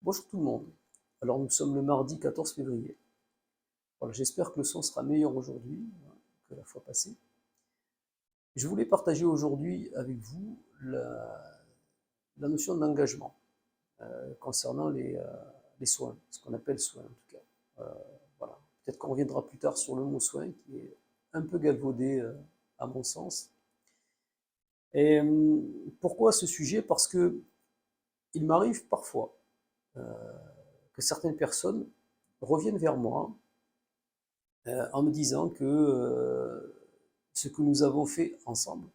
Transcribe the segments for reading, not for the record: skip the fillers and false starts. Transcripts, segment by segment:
Bonjour tout le monde. Alors nous sommes le mardi 14 février. Voilà, j'espère que le son sera meilleur aujourd'hui que la fois passée. Je voulais partager aujourd'hui avec vous la notion d'engagement concernant les soins, ce qu'on appelle soins en tout cas. Voilà. Peut-être qu'on reviendra plus tard sur le mot soin qui est un peu galvaudé à mon sens. Et pourquoi ce sujet? Parce que il m'arrive parfois que certaines personnes reviennent vers moi en me disant que ce que nous avons fait ensemble,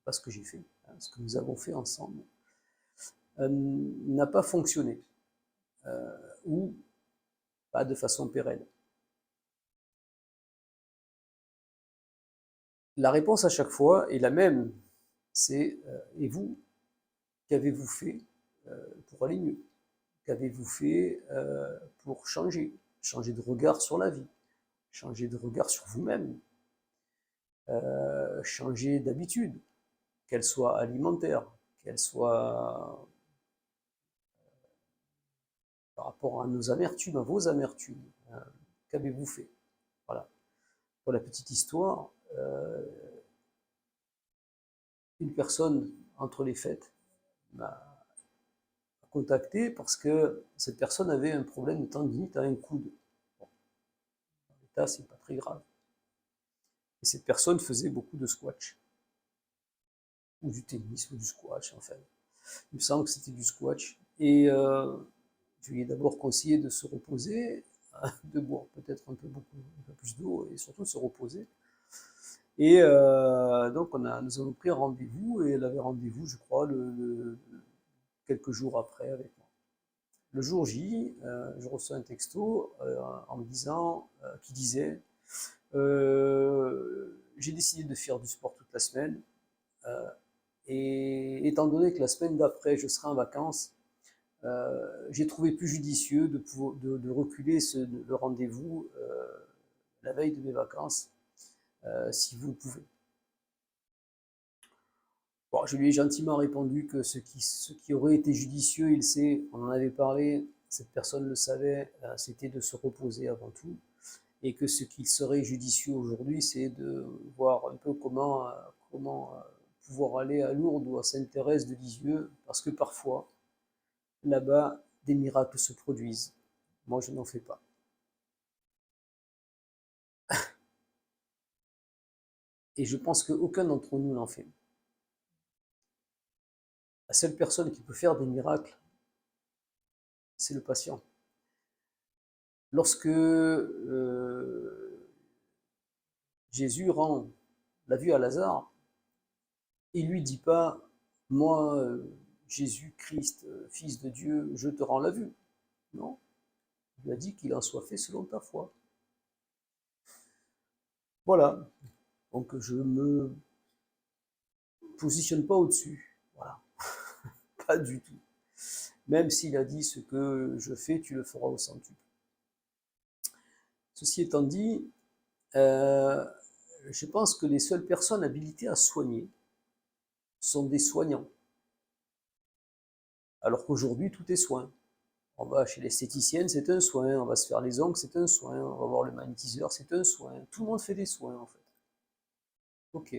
pas ce que j'ai fait, hein, ce que nous avons fait ensemble, n'a pas fonctionné, ou pas de façon pérenne. La réponse à chaque fois est la même, c'est et vous, qu'avez-vous fait pour aller mieux? Qu'avez-vous fait pour changer de regard sur la vie, changer de regard sur vous-même, changer d'habitude, qu'elle soit alimentaire, qu'elle soit par rapport à nos amertumes, à vos amertumes. Qu'avez-vous fait? Voilà. Pour la petite histoire, une personne, entre les fêtes, m'a contacté parce que cette personne avait un problème de tendinite à un coude. Bon, dans l'état, c'est pas très grave. Et cette personne faisait beaucoup de squash, ou du tennis, ou du squash, enfin. Il me semble que c'était du squash. Et je lui ai d'abord conseillé de se reposer, de boire peut-être un peu plus d'eau et surtout de se reposer. Et donc nous avons pris un rendez-vous et elle avait rendez-vous, je crois, quelques jours après avec moi. Le jour J, je reçois un texto en me disant, qui disait j'ai décidé de faire du sport toute la semaine et étant donné que la semaine d'après je serai en vacances, j'ai trouvé plus judicieux de reculer le rendez-vous la veille de mes vacances, si vous le pouvez. Bon, je lui ai gentiment répondu que ce qui aurait été judicieux, il sait, on en avait parlé, cette personne le savait, c'était de se reposer avant tout, et que ce qu'il serait judicieux aujourd'hui, c'est de voir un peu comment pouvoir aller à Lourdes ou à Sainte-Thérèse de Lisieux, parce que parfois, là-bas, des miracles se produisent. Moi, je n'en fais pas. Et je pense qu'aucun d'entre nous n'en fait. La seule personne qui peut faire des miracles, c'est le patient. Lorsque Jésus rend la vue à Lazare, il lui dit pas, moi, Jésus-Christ, fils de Dieu, je te rends la vue. Non, il lui a dit qu'il en soit fait selon ta foi. Voilà, donc je me positionne pas au-dessus, voilà, pas du tout. Même s'il a dit ce que je fais, tu le feras au centuple. Ceci étant dit, je pense que les seules personnes habilitées à soigner sont des soignants. Alors qu'aujourd'hui, tout est soin. On va chez l'esthéticienne, c'est un soin. On va se faire les ongles, c'est un soin. On va voir le magnétiseur, c'est un soin. Tout le monde fait des soins, en fait. Ok.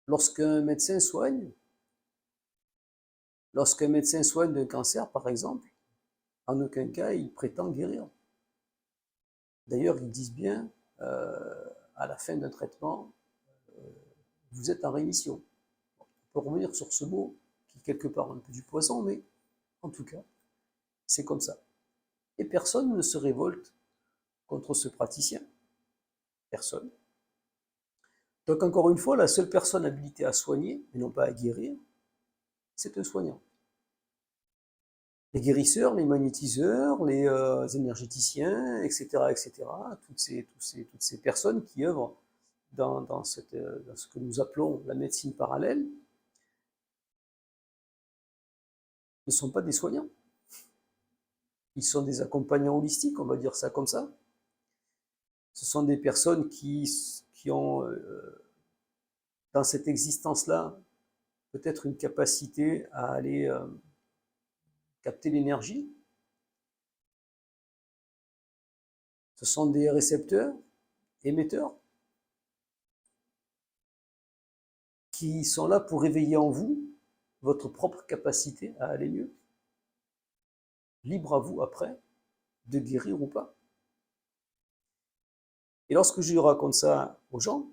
Lorsqu'un médecin soigne, d'un cancer, par exemple, en aucun cas il prétend guérir. D'ailleurs, ils disent bien, à la fin d'un traitement, vous êtes en rémission. On peut revenir sur ce mot, qui est quelque part un peu du poison, mais en tout cas, c'est comme ça. Et personne ne se révolte contre ce praticien. Personne. Donc encore une fois, la seule personne habilitée à soigner, et non pas à guérir, c'est un soignant. Les guérisseurs, les magnétiseurs, les énergéticiens, etc., toutes ces personnes qui œuvrent dans ce que nous appelons la médecine parallèle, ne sont pas des soignants. Ils sont des accompagnants holistiques, on va dire ça comme ça. Ce sont des personnes qui ont, dans cette existence-là, peut-être une capacité à aller capter l'énergie. Ce sont des récepteurs, émetteurs, qui sont là pour réveiller en vous votre propre capacité à aller mieux. Libre à vous après de guérir ou pas. Et lorsque je raconte ça aux gens,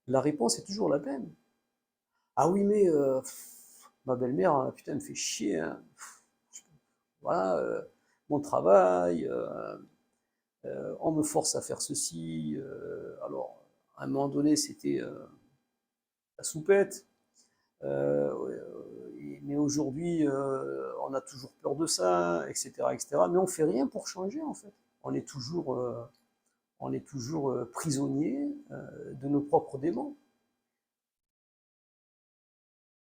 la réponse est toujours la même. Ah oui, mais ma belle-mère, putain, elle me fait chier. Hein. Voilà, mon travail, on me force à faire ceci. Alors, à un moment donné, c'était la soupette. Mais aujourd'hui, on a toujours peur de ça, etc., etc. Mais on ne fait rien pour changer, en fait. On est toujours prisonnier de nos propres démons.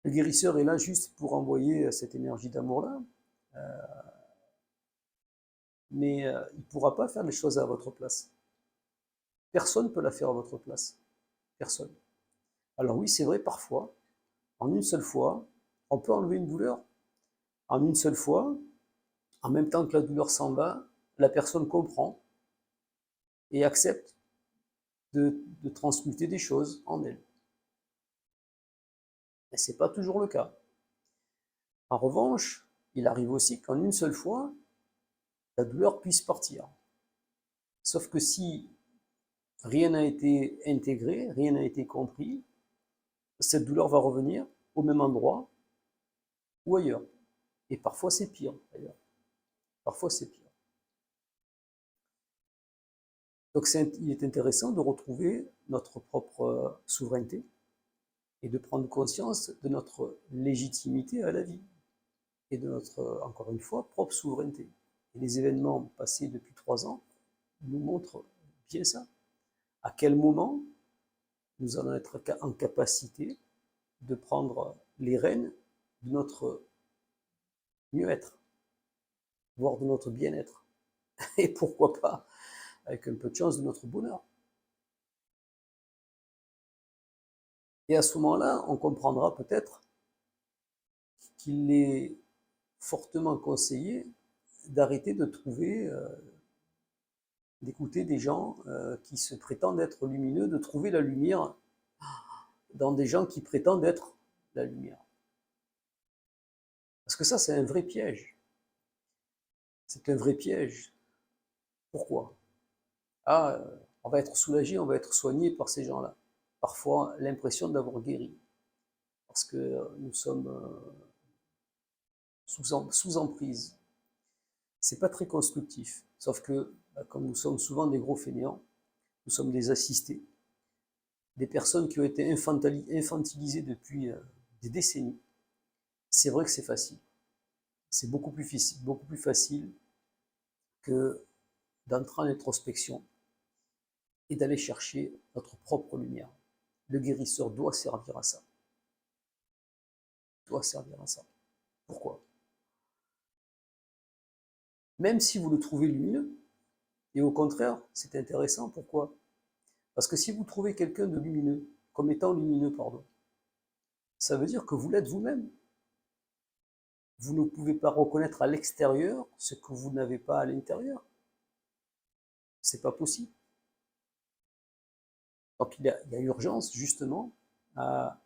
Le guérisseur est là juste pour envoyer cette énergie d'amour-là, mais il ne pourra pas faire les choses à votre place. Personne ne peut la faire à votre place. Personne. Alors oui, c'est vrai, parfois, en une seule fois, on peut enlever une douleur. En une seule fois, en même temps que la douleur s'en va, la personne comprend et accepte de transmuter des choses en elle. Mais ce n'est pas toujours le cas. En revanche, il arrive aussi qu'en une seule fois, la douleur puisse partir. Sauf que si rien n'a été intégré, rien n'a été compris, cette douleur va revenir au même endroit ou ailleurs. Et parfois c'est pire d'ailleurs. Parfois c'est pire. Donc il est intéressant de retrouver notre propre souveraineté et de prendre conscience de notre légitimité à la vie et de notre, encore une fois, propre souveraineté. Et les événements passés depuis 3 ans nous montrent bien ça. À quel moment nous allons être en capacité de prendre les rênes de notre mieux-être, voire de notre bien-être. Et pourquoi pas, avec un peu de chance, de notre bonheur. Et à ce moment-là, on comprendra peut-être qu'il est fortement conseillé d'arrêter de trouver, d'écouter des gens qui se prétendent être lumineux, de trouver la lumière dans des gens qui prétendent être la lumière. Parce que ça, c'est un vrai piège. C'est un vrai piège. Pourquoi? Ah, on va être soulagé, on va être soigné par ces gens-là. Parfois, l'impression d'avoir guéri. Parce que nous sommes sous emprise. C'est pas très constructif. Sauf que, comme nous sommes souvent des gros fainéants, nous sommes des assistés, des personnes qui ont été infantilisées depuis des décennies. C'est vrai que c'est facile. C'est beaucoup plus facile que d'entrer en introspection et d'aller chercher notre propre lumière. Le guérisseur doit servir à ça. Doit servir à ça. Pourquoi? Même si vous le trouvez lumineux, et au contraire, c'est intéressant. Pourquoi? Parce que si vous trouvez quelqu'un de lumineux, comme étant lumineux, pardon, ça veut dire que vous l'êtes vous-même. Vous ne pouvez pas reconnaître à l'extérieur ce que vous n'avez pas à l'intérieur. C'est pas possible. Donc il y a urgence justement à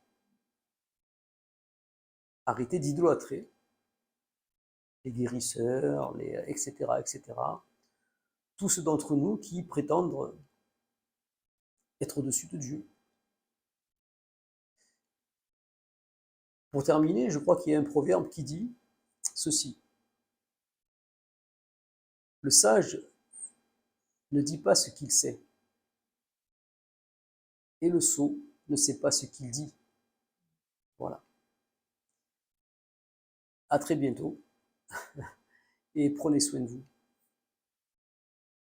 arrêter d'idolâtrer les guérisseurs, etc., etc. Tous ceux d'entre nous qui prétendent être au-dessus de Dieu. Pour terminer, je crois qu'il y a un proverbe qui dit ceci. Le sage ne dit pas ce qu'il sait, et le sot ne sait pas ce qu'il dit. Voilà. À très bientôt, et prenez soin de vous.